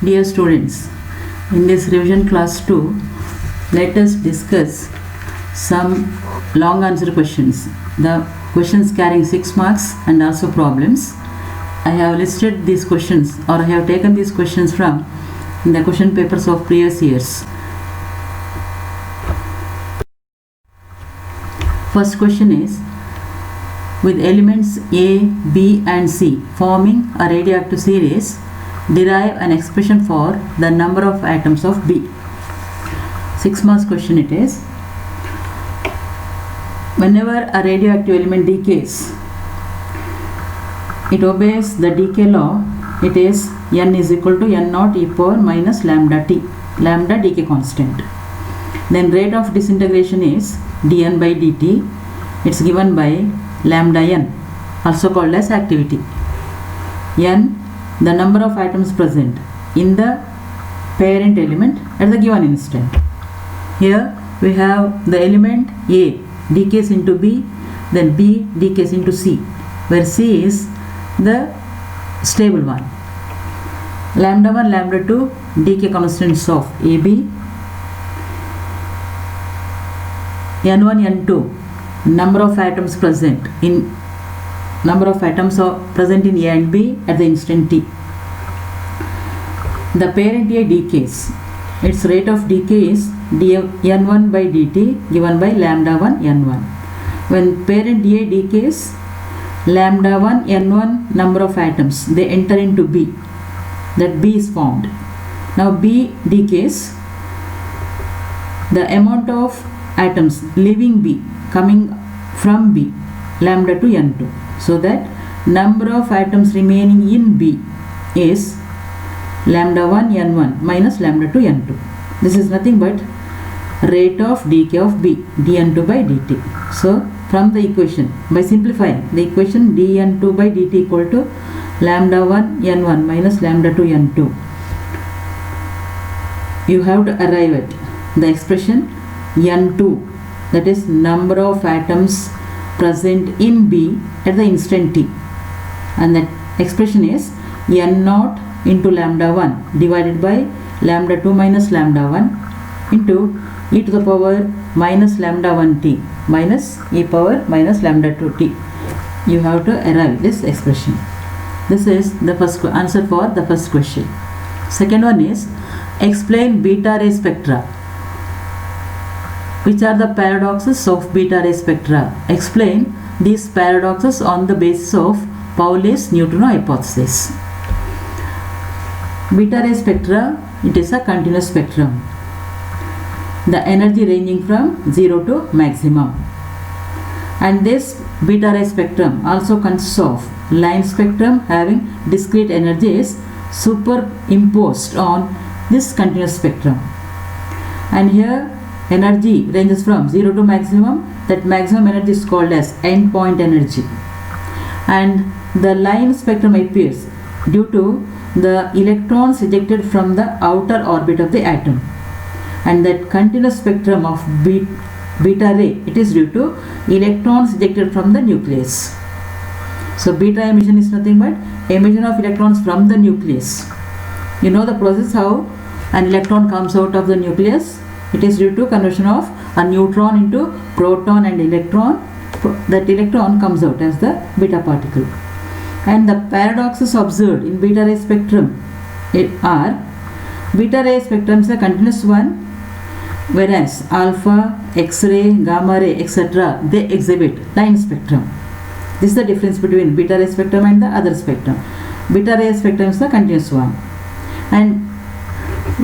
Dear students, in this revision class 2, let us discuss some long answer questions. The questions carrying 6 marks and also problems. I have listed these questions, or I have taken these questions from the question papers of previous years. First question is, with elements A, B and C forming a radioactive series, derive an expression for the number of atoms of B. 6 marks question it is. Whenever a radioactive element decays, it obeys the decay law. It is n is equal to n naught e power minus lambda t, lambda decay constant. Then rate of disintegration is dn by dt. It's given by lambda n, also called as activity. N, the number of atoms present in the parent element at the given instant. Here we have the element A decays into B, then B decays into C, where C is the stable one. Lambda 1, lambda 2 decay constants of AB. N1, N2 number of atoms present in A and B at the instant t. The parent A decays. Its rate of decay is n1 by dt given by lambda 1 n1. When parent A decays, lambda 1 n1 number of atoms, they enter into B. That B is formed. Now B decays. The amount of atoms leaving B, coming from B, lambda to n2. So that number of atoms remaining in B is lambda 1 n1 minus lambda 2 n2. This is nothing but rate of decay of B, dn2 by dt. So from the equation, by simplifying the equation, dn2 by dt equal to lambda 1 n1 minus lambda 2 n2, you have to arrive at the expression n2, that is number of atoms present in B at the instant t, and that expression is n0 into lambda 1 divided by lambda 2 minus lambda 1 into e to the power minus lambda 1 t minus e power minus lambda 2 t. You have to arrive this expression. This is the first answer for the first question. Second one is, explain beta ray spectra. Which are the paradoxes of beta ray spectra? Explain these paradoxes on the basis of Pauli's Neutrino hypothesis. Beta ray spectra, it is a continuous spectrum. The energy ranging from 0 to maximum. And this beta ray spectrum also consists of line spectrum having discrete energies superimposed on this continuous spectrum. And here energy ranges from 0 to maximum. That maximum energy is called as endpoint energy. And the line spectrum appears due to the electrons ejected from the outer orbit of the atom. And that continuous spectrum of beta ray, it is due to electrons ejected from the nucleus. So beta emission is nothing but emission of electrons from the nucleus. You know the process how an electron comes out of the nucleus. It is due to conversion of a neutron into proton and electron. That electron comes out as the beta particle. And the paradoxes observed in beta ray spectrum are, beta ray spectrum is a continuous one, whereas alpha, X-ray, gamma ray, etc., they exhibit line spectrum. This is the difference between beta ray spectrum and the other spectrum. Beta ray spectrum is the continuous one. And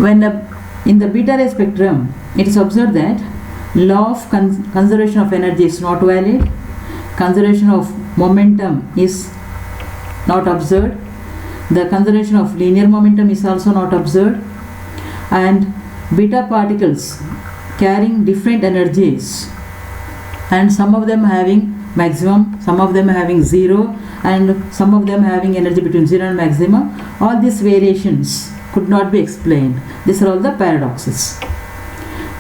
when in the beta ray spectrum, it is observed that law of conservation of energy is not valid, conservation of momentum is not observed, the conservation of linear momentum is also not observed, and beta particles carrying different energies, and some of them having maximum, some of them having 0, and some of them having energy between 0 and maximum. All these variations could not be explained. These are all the paradoxes.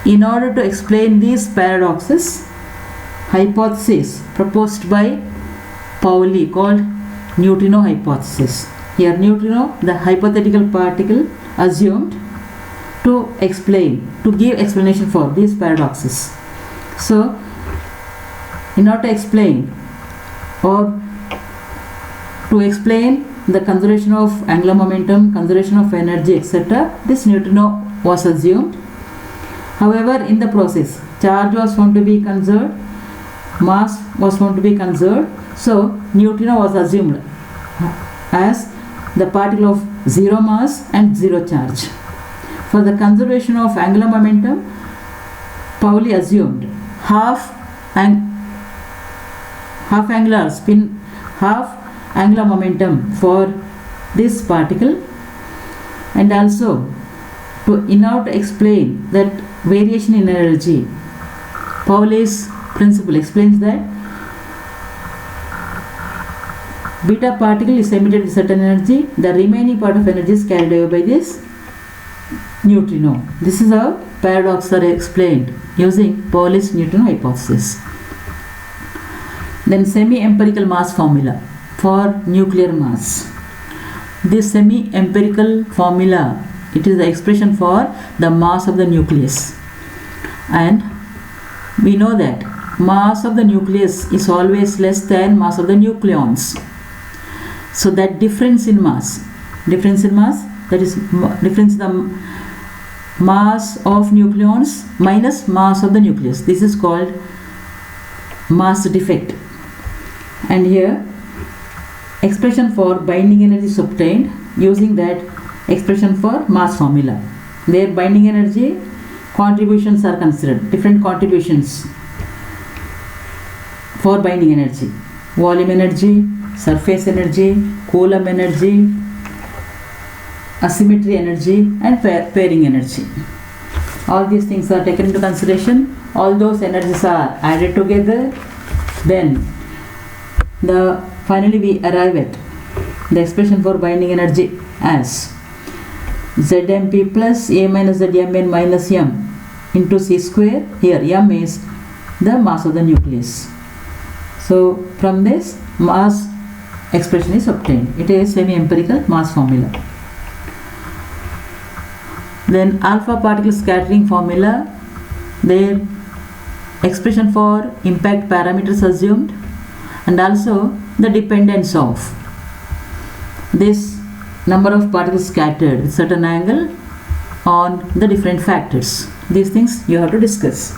In order to explain these paradoxes, hypothesis proposed by Pauli called Neutrino hypothesis. Here neutrino, the hypothetical particle assumed to give explanation for these paradoxes. So, in order to explain the conservation of angular momentum, conservation of energy, etc., this neutrino was assumed. However, in the process, charge was found to be conserved, mass was found to be conserved, so neutrino was assumed as the particle of zero mass and zero charge. For the conservation of angular momentum, Pauli assumed half angular momentum for this particle, and also in order to explain that variation in energy, Pauli's principle explains that beta particle is emitted with certain energy, the remaining part of energy is carried away by this neutrino. This is how paradoxes are explained using Pauli's neutrino hypothesis. Then semi-empirical mass formula for nuclear mass. This semi-empirical formula, it is the expression for the mass of the nucleus, and we know that mass of the nucleus is always less than mass of the nucleons. So that difference in mass, that is difference in the mass of nucleons minus mass of the nucleus, this is called mass defect. And here expression for binding energy is obtained using that expression for mass formula. Their binding energy contributions are considered, different contributions for binding energy: volume energy, surface energy, Coulomb energy, asymmetry energy, and pairing energy. All these things are taken into consideration. All those energies are added together. Then finally we arrive at the expression for binding energy as Zmp plus A minus Zmn minus m into c square. Here m is the mass of the nucleus. So from this mass expression is obtained. It is semi-empirical mass formula. Then alpha particle scattering formula, their expression for impact parameters assumed, and also the dependence of this number of particles scattered with certain angle on the different factors. These things you have to discuss.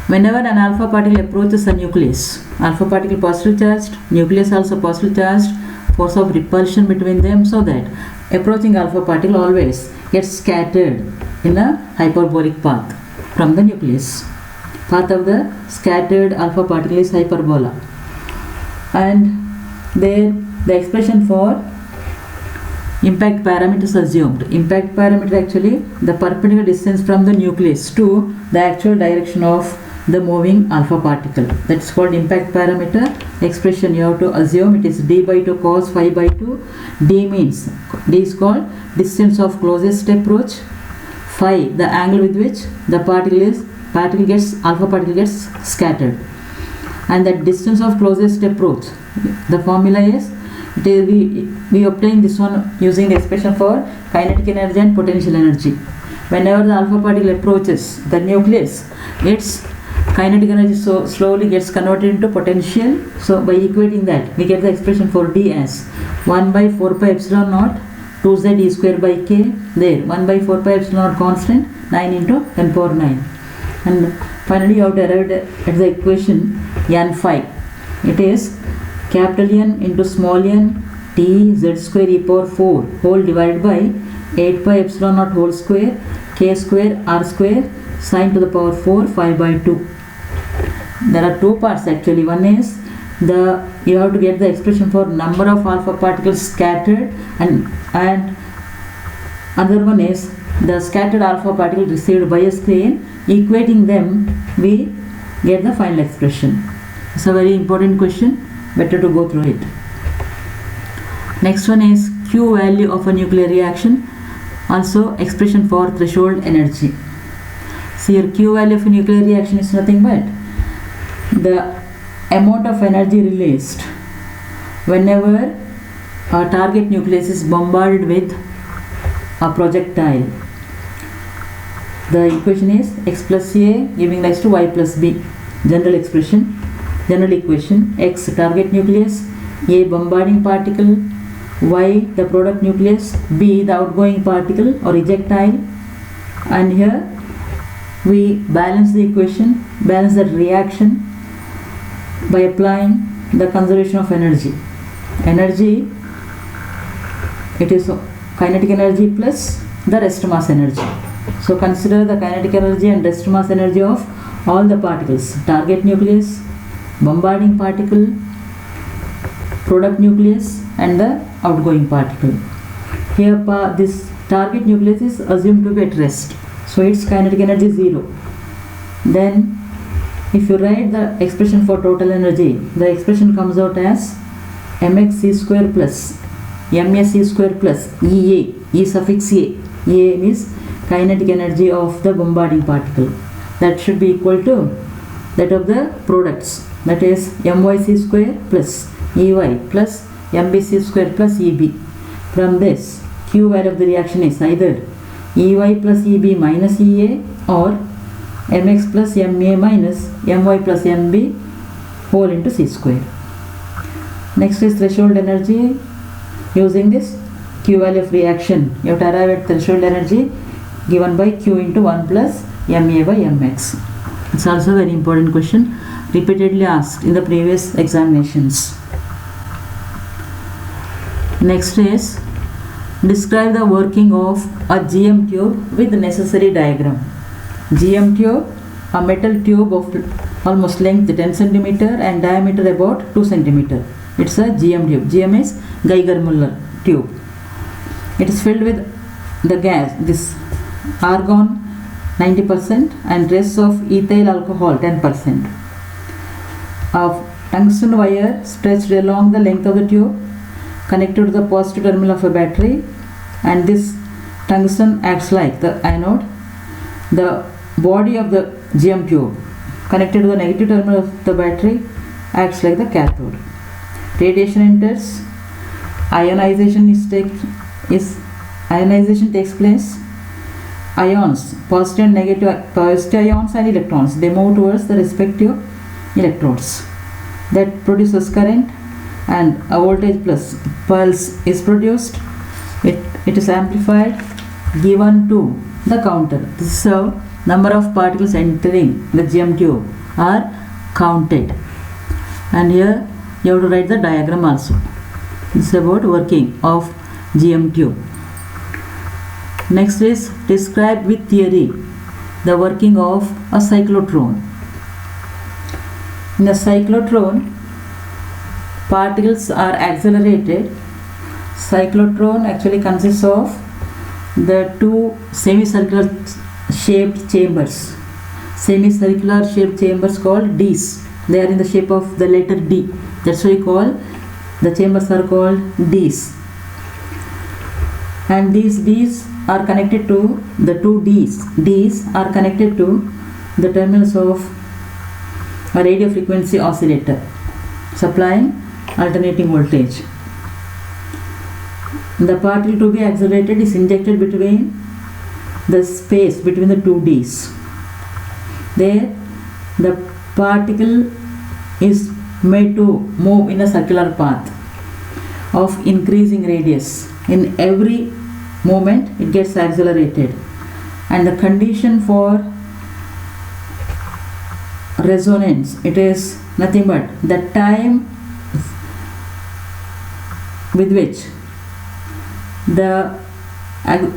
Whenever an alpha particle approaches a nucleus, alpha particle positive charged, nucleus also positive charged, force of repulsion between them, so that approaching alpha particle always gets scattered in a hyperbolic path from the nucleus. Path of the scattered alpha particle is hyperbola. And there the expression for impact parameters assumed. Impact parameter actually the perpendicular distance from the nucleus to the actual direction of the moving alpha particle. That's called impact parameter. Expression you have to assume it is d by 2 cos phi by 2. D is called distance of closest approach. Phi the angle with which the alpha particle gets scattered. And the distance of closest approach, the formula is we obtain this one using the expression for kinetic energy and potential energy. Whenever the alpha particle approaches the nucleus, its kinetic energy so slowly gets converted into potential. So by equating that, we get the expression for D as 1 by 4 pi epsilon naught 2z e square by k. There 1 by 4 pi epsilon naught constant, 9 into 10 power 9. And finally you have to arrive at the equation n phi. It is capital N into small n t z square e power 4 whole divided by 8 pi epsilon naught whole square k square r square sine to the power 4 5 by 2. There are two parts actually. One is you have to get the expression for number of alpha particles scattered, and another one is the scattered alpha particle received by a screen. Equating them, we get the final expression. It's a very important question. Better to go through it. Next one is Q value of a nuclear reaction. Also expression for threshold energy. So here Q value of a nuclear reaction is nothing but the amount of energy released whenever a target nucleus is bombarded with a projectile. The equation is x plus a giving rise to y plus b. General equation: x target nucleus, a bombarding particle, y the product nucleus, b the outgoing particle or ejectile. And here we balance the equation, balance the reaction by applying the conservation of energy. Energy, it is kinetic energy plus the rest mass energy. So consider the kinetic energy and rest mass energy of all the particles: target nucleus, bombarding particle, product nucleus and the outgoing particle. Here this target nucleus is assumed to be at rest, so its kinetic energy is 0. Then if you write the expression for total energy, the expression comes out as mx c square plus ms c square plus ea, e suffix a. A is kinetic energy of the bombarding particle. That should be equal to that of the products, that is myc square plus ey plus mbc square plus eb. From this, q value of the reaction is either ey plus eb minus ea or mx plus ma minus my plus mb whole into c square. Next is threshold energy. Using this q value of reaction, you have to arrive at threshold energy given by q into 1 plus ma by mx. It's also a very important question, repeatedly asked in the previous examinations. Next is describe the working of a GM tube with the necessary diagram. GM tube, a metal tube of almost length 10 cm and diameter about 2 cm. It's a GM tube. GM is Geiger-Müller tube. It is filled with the gas, this argon 90% and trace of ethyl alcohol 10%. A tungsten wire stretched along the length of the tube connected to the positive terminal of a battery, and this tungsten acts like the anode. The body of the GM tube connected to the negative terminal of the battery acts like the cathode. Radiation enters, ionization takes place. Ions, positive and negative, positive ions and electrons, they move towards the respective electrodes. That produces current and a voltage plus pulse is produced. It is amplified, given to the counter. This is how number of particles entering the GM tube are counted. And here you have to write the diagram also. This is about working of GM tube. Next is describe with theory the working of a cyclotron. In a cyclotron, particles are accelerated. Cyclotron actually consists of the two semicircular shaped chambers. Semicircular shaped chambers called Ds. They are in the shape of the letter D. That's why we call the chambers are called Ds. And these Ds are connected to the two Ds. Ds are connected to the terminals of a radio frequency oscillator supplying alternating voltage. The particle to be accelerated is injected between the space between the two Ds. There the particle is made to move in a circular path of increasing radius. In every moment it gets accelerated, and the condition for resonance, it is nothing but the time with which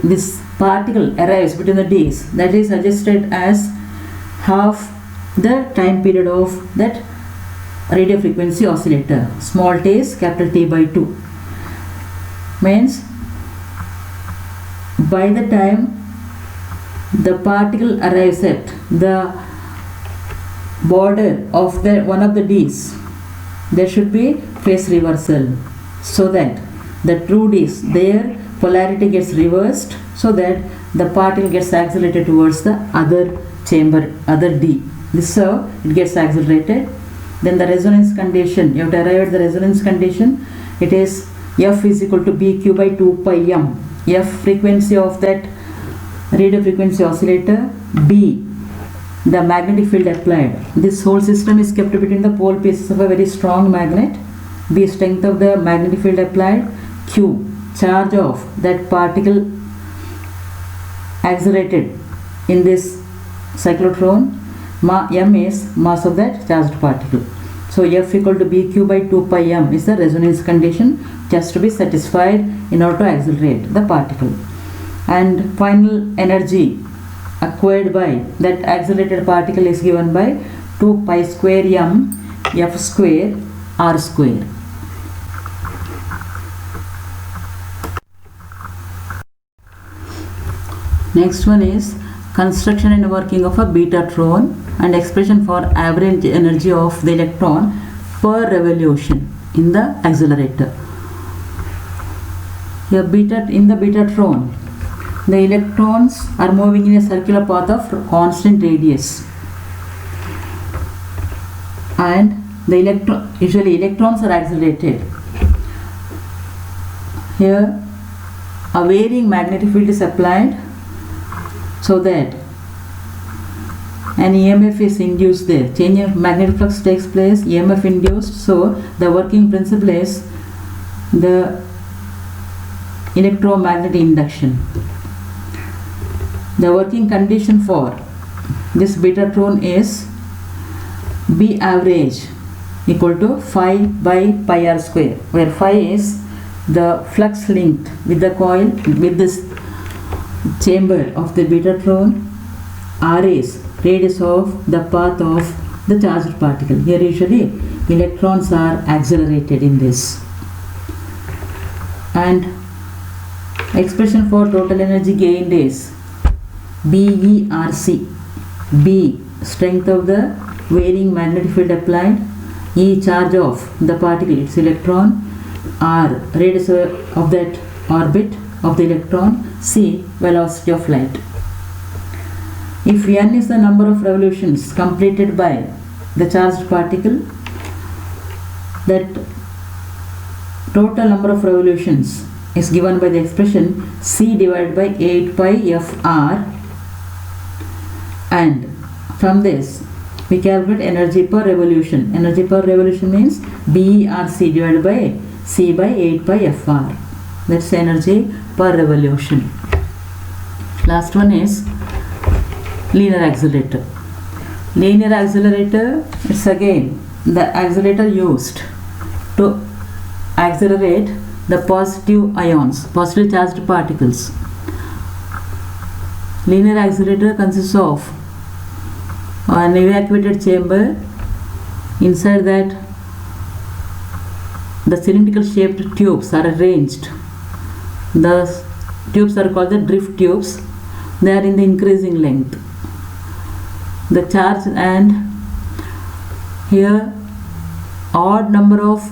this particle arrives between the Ds, that is adjusted as half the time period of that radio frequency oscillator. Small t is capital T by 2. Means by the time the particle arrives at the border of one of the Ds, there should be phase reversal, so that the two Ds, their polarity gets reversed, so that the particle gets accelerated towards the other chamber, other D. This is how it gets accelerated. Then the resonance condition, you have to arrive at the resonance condition. It is F is equal to BQ by 2 pi m. F frequency of that radio frequency oscillator, B the magnetic field applied. This whole system is kept between the pole pieces of a very strong magnet. B strength of the magnetic field applied, Q charge of that particle accelerated in this cyclotron, M is mass of that charged particle. So F equal to BQ by 2 pi m is the resonance condition just to be satisfied in order to accelerate the particle. And final energy acquired by that accelerated particle is given by 2 pi square m F square R square. Next one is construction and working of a beta Trone and expression for average energy of the electron per revolution in the accelerator. Here in the beta Trone, the electrons are moving in a circular path of constant radius, and usually electrons are accelerated. Here a varying magnetic field is applied so that an EMF is induced there. Change of magnetic flux takes place, EMF induced. So the working principle is the electromagnetic induction. The working condition for this beta Trone is B average equal to phi by pi r square, where phi is the flux linked with the coil with this chamber of the beta Trone, r is radius of the path of the charged particle. Here usually electrons are accelerated in this. And expression for total energy gained is BERC. B strength of the varying magnetic field applied, E charge of the particle, its electron, R radius of that orbit of the electron, C velocity of light. If n is the number of revolutions completed by the charged particle, that total number of revolutions is given by the expression C divided by 8 pi Fr, and from this we calculate energy per revolution. Energy per revolution means BERC divided by C by 8 pi Fr. That's energy per revolution. Last one is linear accelerator. Linear accelerator is again the accelerator used to accelerate the positive ions, positive charged particles. Linear accelerator consists of an evacuated chamber. Inside that, the cylindrical shaped tubes are arranged. The tubes are called the drift tubes. They are in the increasing length. The charge, and here odd number of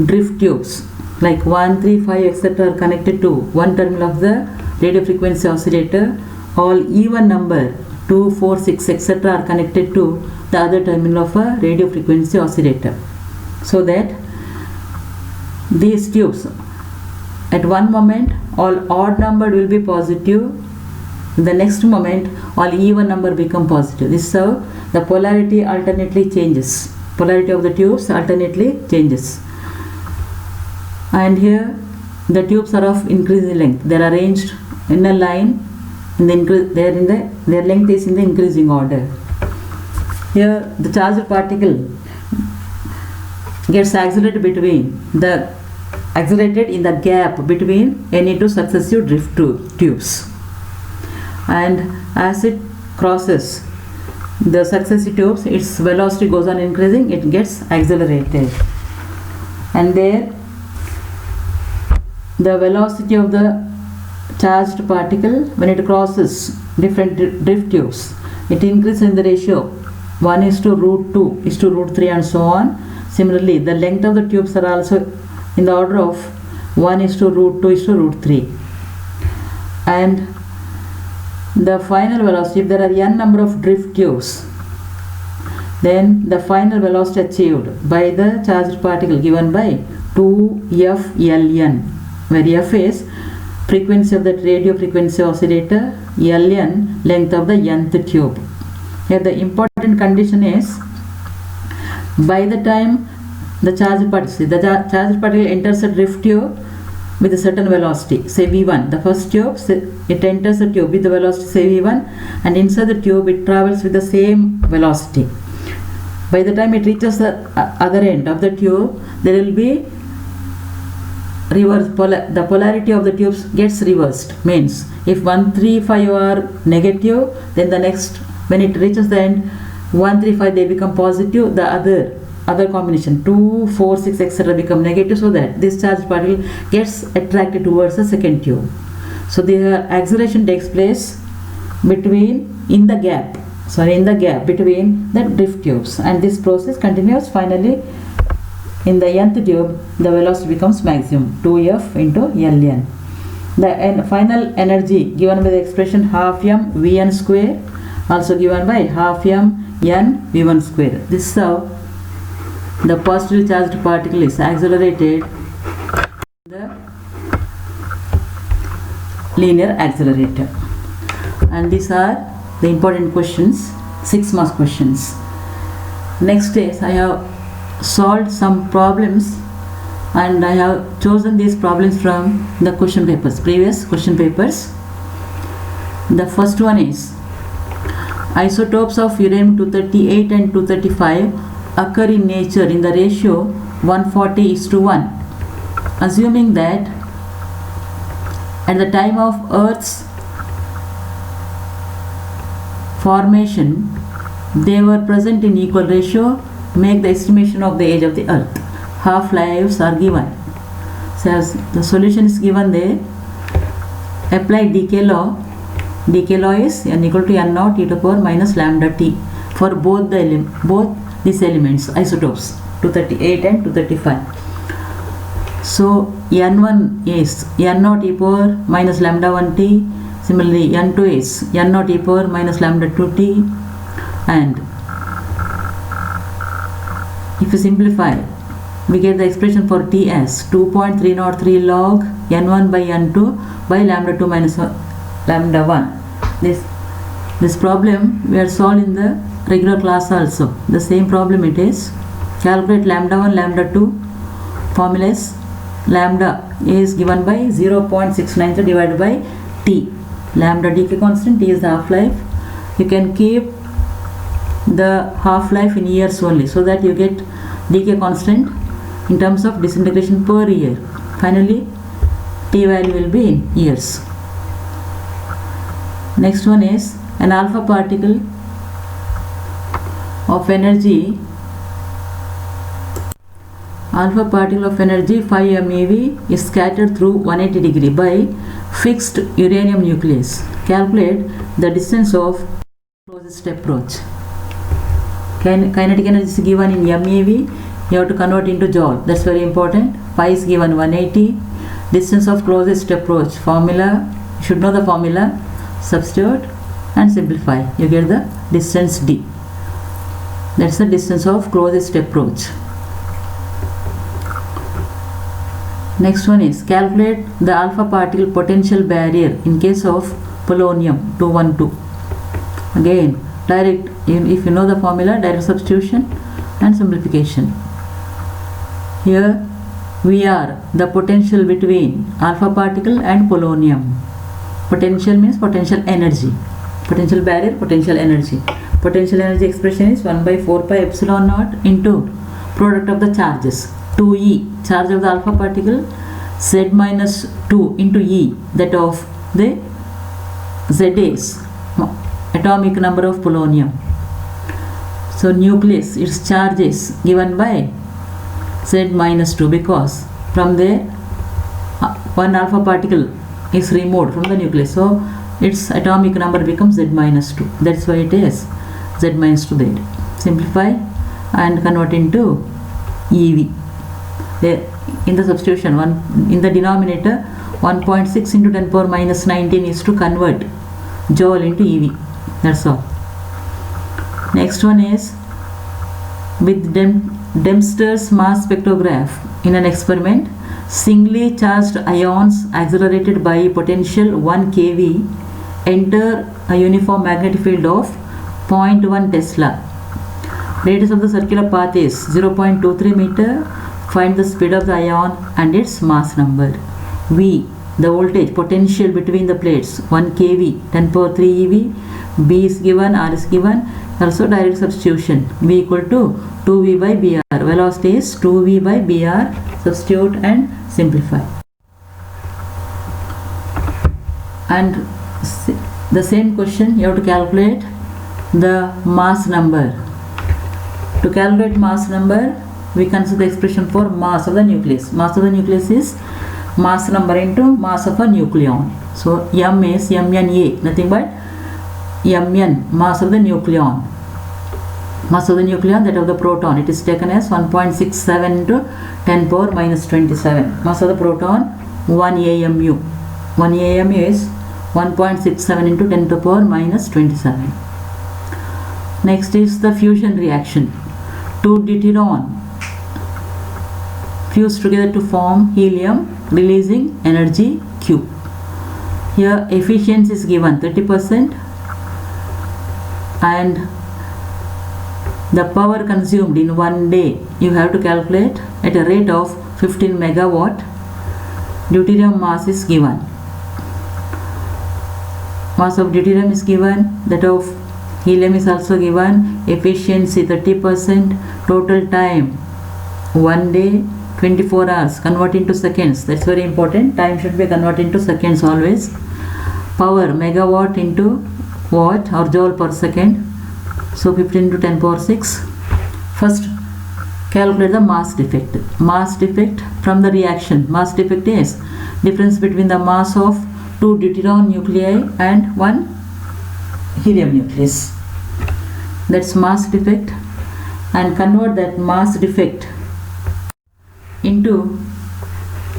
drift tubes like 1, 3, 5 etc. are connected to one terminal of the radio frequency oscillator. All even number 2, 4, 6 etc. are connected to the other terminal of a radio frequency oscillator, so that these tubes at one moment all odd number will be positive, the next moment all even number become positive. This is how the polarity alternately changes. Polarity of the tubes alternately changes. And here the tubes are of increasing length. They are arranged in a line. Their length is in the increasing order. Here the charged particle gets accelerated in the gap between any two successive drift tubes, and as it crosses the successive tubes, its velocity goes on increasing, it gets accelerated, and there the velocity of the charged particle when it crosses different drift tubes, it increases in the ratio 1 is to root 2 is to root 3 and so on. Similarly, the length of the tubes are also in the order of 1 is to root 2 is to root 3, and the final velocity, if there are n number of drift tubes, then the final velocity achieved by the charged particle given by 2f ln, where f is frequency of that radio frequency oscillator, Ln, length of the nth tube. Here the important condition is, by the time the charged particle enters a drift tube with a certain velocity, say v1, the first tube, it enters the tube with the velocity say v1, and inside the tube it travels with the same velocity. By the time it reaches the other end of the tube, there will be reverse, the polarity of the tubes gets reversed. Means if 1, 3, 5 are negative, then the next, when it reaches the end, 1, 3, 5 they become positive, the other combination 2, 4, 6 etc. become negative, so that this charged particle gets attracted towards the second tube. So the acceleration takes place in the gap between the drift tubes, and this process continues. Finally, in the nth tube, the velocity becomes maximum, 2f into Ln. The final energy given by the expression half m Vn square, also given by half m n V1 square. This is how the positively charged particle is accelerated in the linear accelerator. And these are the important questions, 6 marks questions. Next is, I have solved some problems, and I have chosen these problems from the question papers, previous question papers. The first one is, isotopes of uranium-238 and 235 occur in nature in the ratio 140:1, assuming that at the time of Earth's formation they were present in equal ratio. Make the estimation of the age of the Earth. Half-lives are given. So as the solution is given there, apply decay law. Decay law is n equal to n naught e to the power minus lambda t for both these elements, isotopes 238 and 235. So n1 is n naught e power minus lambda 1t. Similarly, n2 is n naught e power minus lambda 2t, and if you simplify, we get the expression for t as 2.303 log n1 by n2 by lambda 2 minus lambda 1. This problem we are solved in the regular class also. The same problem it is. Calculate lambda 1, lambda 2. Formula is lambda is given by 0.693 divided by t. Lambda decay constant, t is the half-life. You can keep the half-life in years only, so that you get decay constant in terms of disintegration per year. Finally, t value will be in years. Next one is, an alpha particle of energy 5 MeV is scattered through 180 degree by fixed uranium nucleus. Calculate the distance of closest approach. Kinetic energy is given in MeV. You have to convert into joule. That's very important. Pi is given 180. Distance of closest approach. Formula, you should know the formula. Substitute and simplify. You get the distance d. That's the distance of closest approach. Next one is, calculate the alpha particle potential barrier in case of polonium-212. Again, direct, if you know the formula, direct substitution and simplification. Here we are the potential between alpha particle and polonium. Potential means potential energy. Potential barrier, potential energy. Potential energy expression is 1 by 4 pi epsilon naught into product of the charges. 2e, charge of the alpha particle, z minus 2 into e, that of the Z is atomic number of polonium. So nucleus, its charge is given by z minus 2, because from there one alpha particle is removed from the nucleus, so its atomic number becomes z minus 2. That's why it is z minus 2 there. Simplify and convert into EV. In the substitution, in the denominator 1.6 into 10 power minus 19 is to convert joule into EV. That's all. Next one is, with Dempster's mass spectrograph in an experiment, singly charged ions accelerated by potential 1 keV enter a uniform magnetic field of 0.1 Tesla. Radius of the circular path is 0.23 meter. Find the speed of the ion and its mass number. V, the voltage potential between the plates, 1 kV, 10 power 3 eV. B is given, R is given. Also direct substitution. V equal to 2V by BR. Velocity is 2V by BR. Substitute and simplify. And the same question, you have to calculate the mass number. To calculate mass number, we consider the expression for mass of the nucleus. Mass of the nucleus is mass number into mass of a nucleon. So M is MnA, nothing but Mn, mass of the nucleon. Mass of the nucleon, that of the proton, it is taken as 1.67 into 10 power minus 27. Mass of the proton, 1 AMU. 1 AMU is 1.67 into 10 to the power minus 27. Next is the fusion reaction. Two deuteron fuse together to form helium, releasing energy Q. Here efficiency is given 30% and the power consumed in 1 day you have to calculate at a rate of 15 megawatt. Deuterium mass is given. Mass of deuterium is given, that of helium is also given. Efficiency 30%, total time 1 day, 24 hours. Convert into seconds, that's very important. Time should be converted into seconds always. Power megawatt into watt or joule per second. So 15 into 10 power 6. First calculate the mass defect. Mass defect from the reaction. Mass defect is difference between the mass of 2 deuteron nuclei and 1 helium nucleus. That's mass defect. And convert that mass defect into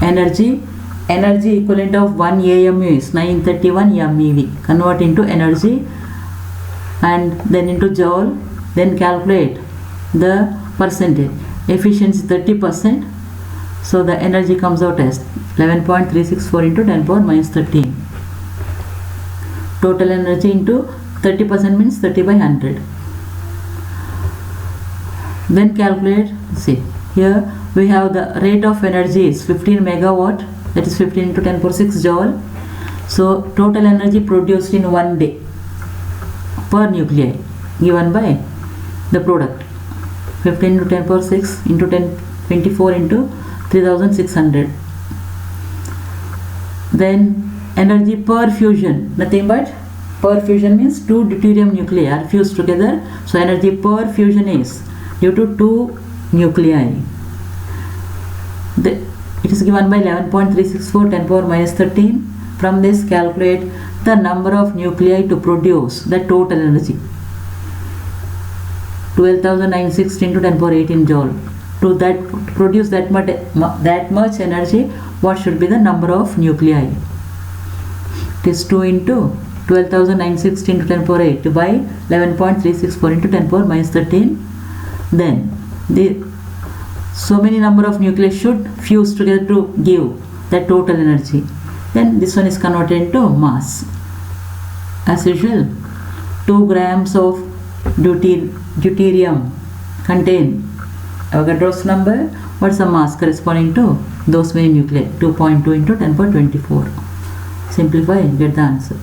energy. Energy equivalent of 1 AMU is 931 MeV. Convert into energy and then into joule. Then calculate the percentage. Efficiency 30%. So the energy comes out as 11.364 into 10 power minus 13. Total energy into 30% means 30 by 100. Then calculate, see, here we have the rate of energy is 15 megawatt, that is 15 into 10 power 6 joule. So total energy produced in 1 day per nuclei given by the product, 15 into 10 power 6 into 24 into 3600. Then energy per fusion, nothing but per fusion means 2 deuterium nuclei are fused together. So energy per fusion is due to 2 nuclei. It is given by 11.364 10 power minus 13. From this calculate the number of nuclei to produce the total energy. 12,960 into 10 power 18 joule. To produce that much energy, what should be the number of nuclei? It is 2 into 12,960 into 10 power 8 by 11.364 into 10 power minus 13. Then so many number of nuclei should fuse together to give the total energy. Then this one is converted into mass. As usual, 2 grams of deuterium contain Avogadro's number. What's the mass corresponding to those many nuclei? 2.2 into 10 power 24. Simplify, get the answer.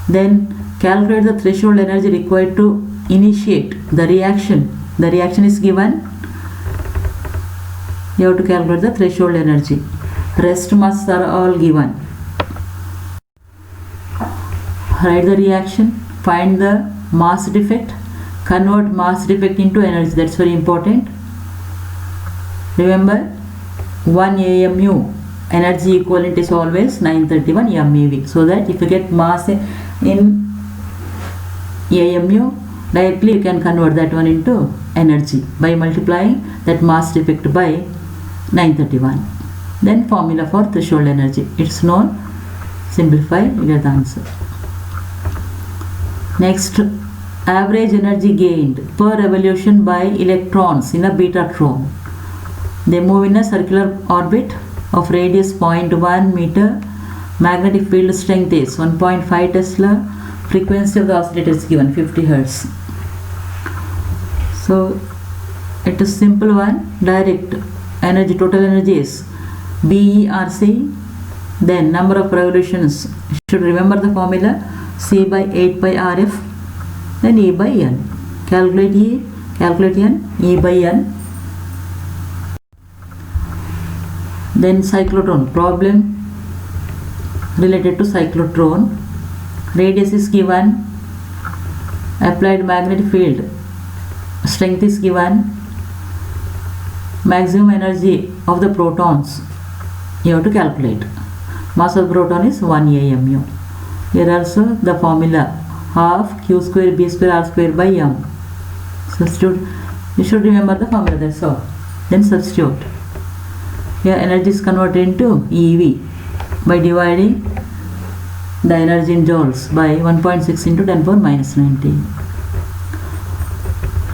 Then calculate the threshold energy required to initiate the reaction. The reaction is given. You have to calculate the threshold energy. Rest masses are all given. Write the reaction. Find the mass defect. Convert mass defect into energy. That's very important. Remember, 1 AMU energy equivalent is always 931 MeV. So that if you get mass in AMU, directly you can convert that one into energy by multiplying that mass defect by 931. Then formula for threshold energy. It's known. Simplify, you get the answer. Next, average energy gained per revolution by electrons in a beta Trone. They move in a circular orbit of radius 0.1 meter. Magnetic field strength is 1.5 Tesla. Frequency of the oscillator is given 50 Hz. So it is simple one. Direct energy, total energy is BERC. Then number of revolutions, you should remember the formula, C by 8 pi RF, then E by N. Calculate E, calculate N, E by N. Then cyclotron problem related to cyclotron. Radius is given, applied magnetic field strength is given, maximum energy of the protons you have to calculate. Mass of proton is 1 AMU. Here also the formula half Q square B square R square by M. Substitute. You should remember the formula, that's all. Then substitute. Here energy is converted into EV by dividing the energy in joules by 1.6 into 10 power minus 19.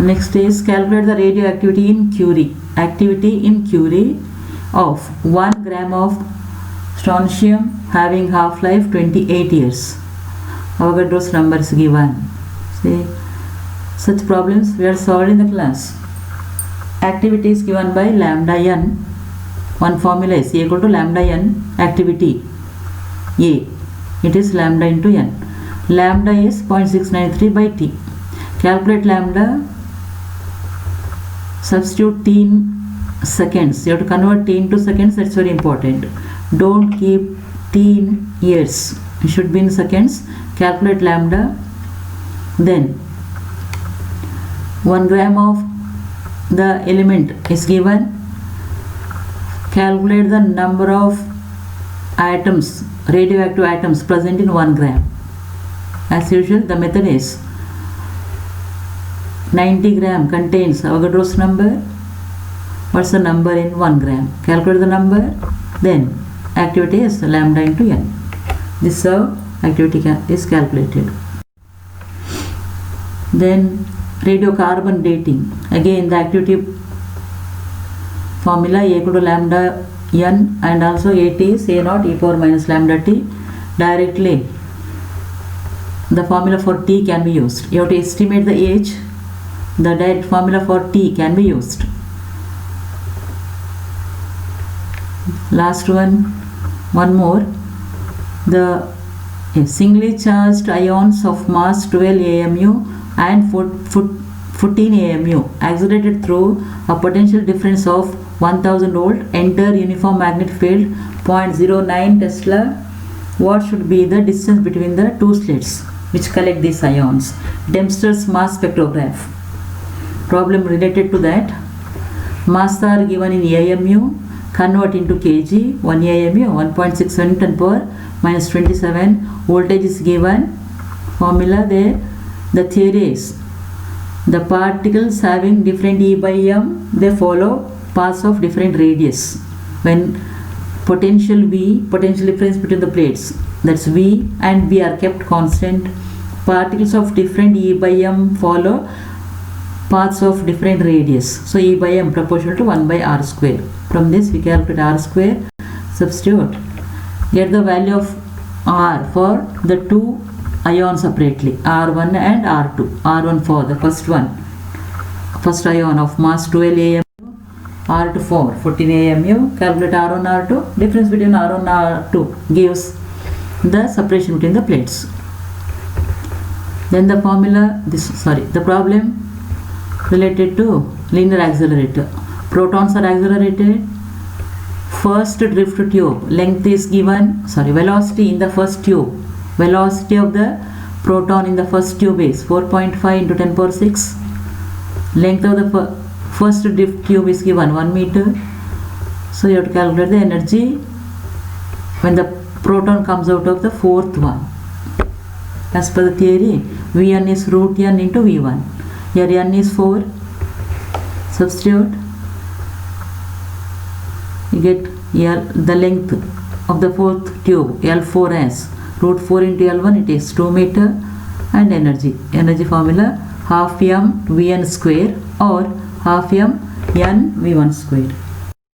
Next is calculate the radioactivity in Curie. Activity in Curie of 1 gram of strontium having half-life 28 years. Avogadro's number is given. See, such problems we are solved in the class. Activity is given by lambda n. One formula is A equal to lambda n activity A. It is lambda into n. Lambda is 0.693 by T. Calculate lambda. Substitute T in seconds. You have to convert T into seconds. That's very important. Don't keep T in years. It should be in seconds. Calculate lambda. Then 1 gram of the element is given. Calculate the number of atoms, radioactive atoms present in 1 gram. As usual, the method is 90 gram contains Avogadro's number. What's the number in 1 gram? Calculate the number. Then activity is lambda into n. This is how activity is calculated. Then radiocarbon dating. Again the activity formula A equal to lambda n, and also AT is A naught e power minus lambda t. Directly the formula for T can be used. You have to estimate the age. The direct formula for T can be used. Last one more. The singly charged ions of mass 12 AMU and 14 AMU accelerated through a potential difference of 1000 volt enter uniform magnetic field 0.09 Tesla. What should be the distance between the two slits which collect these ions? Dempster's mass spectrograph. Problem related to that. Mass are given in AMU. Convert into kg. 1 AMU 1.67 10 power minus 27. Voltage is given. Formula there. The theory is the particles having different E by M, they follow paths of different radius. When potential V, potential difference between the plates, that's V and B are kept constant, particles of different E by M follow paths of different radius. So E by M proportional to 1 by R square. From this we calculate R square, substitute, get the value of R for the two ions separately, R1 and R2. R1 for the first ion of mass 12 AMU, R2 for 14 AMU. Calculate R1 R2. Difference between R1 and R2 gives the separation between the plates. Then the formula, the problem related to linear accelerator. Protons are accelerated. First drift tube length is given, velocity in the first tube. Velocity of the proton in the first tube is 4.5 into 10 power 6. Length of the first drift tube is given 1 meter. So you have to calculate the energy when the proton comes out of the fourth one. As per the theory, Vn is root n into V1. Here n is 4. Substitute. You get L, the length of the fourth tube, L4 as root 4 into L1, it is 2 meter. And energy formula half m Vn square or half m n V1 square.